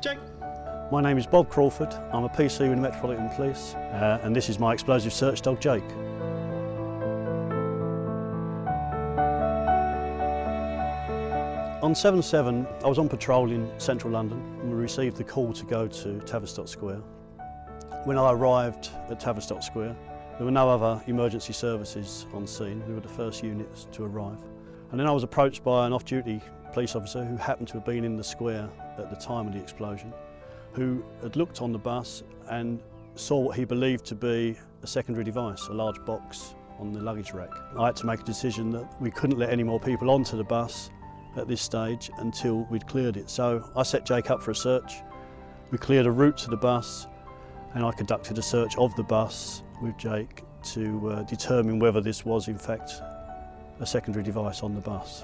Jake. My name is Bob Crawford. I'm a PC with the Metropolitan Police and this is my explosive search dog, Jake. On 7/7, I was on patrol in central London and we received the call to go to Tavistock Square. When I arrived at Tavistock Square, there were no other emergency services on scene. We were the first units to arrive. And then I was approached by an off-duty police officer who happened to have been in the square at the time of the explosion, who had looked on the bus and saw what he believed to be a secondary device, a large box on the luggage rack. I had to make a decision that we couldn't let any more people onto the bus at this stage until we'd cleared it. So I set Jake up for a search. We cleared a route to the bus and I conducted a search of the bus with Jake to determine whether this was in fact a secondary device on the bus.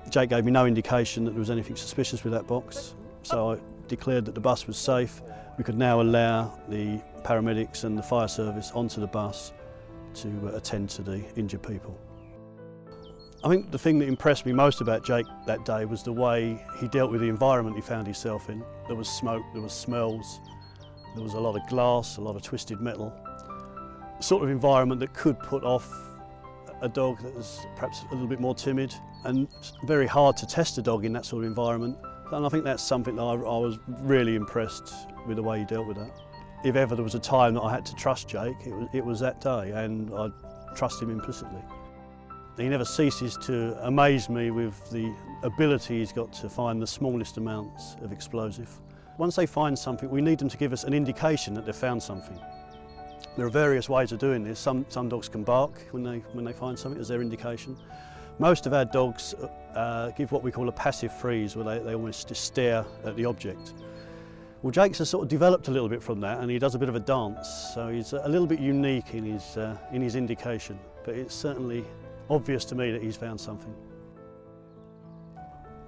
Jake gave me no indication that there was anything suspicious with that box, so I declared that the bus was safe. We could now allow the paramedics and the fire service onto the bus to attend to the injured people. I think the thing that impressed me most about Jake that day was the way he dealt with the environment he found himself in. There was smoke, there was smells, there was a lot of glass, a lot of twisted metal. The sort of environment that could put off a dog that was perhaps a little bit more timid, and very hard to test a dog in that sort of environment. And I think that's something that I was really impressed with the way he dealt with that. If ever there was a time that I had to trust Jake, it was that day, and I trust him implicitly. He never ceases to amaze me with the ability he's got to find the smallest amounts of explosive. Once they find something, we need them to give us an indication that they've found something. There are various ways of doing this. Some dogs can bark when they find something as their indication. Most of our dogs give what we call a passive freeze, where they almost just stare at the object. Well, Jake's has sort of developed a little bit from that, and he does a bit of a dance, so he's a little bit unique in his indication, but it's certainly obvious to me that he's found something.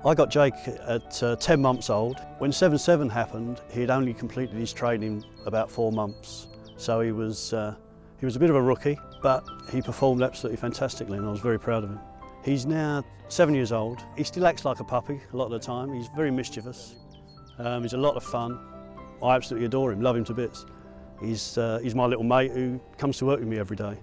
I got Jake at 10 months old. When 7/7 happened, he'd only completed his training about 4 months, so he was a bit of a rookie, but he performed absolutely fantastically, and I was very proud of him. He's now 7 years old. He still acts like a puppy a lot of the time. He's very mischievous. He's a lot of fun. I absolutely adore him, love him to bits. He's my little mate who comes to work with me every day.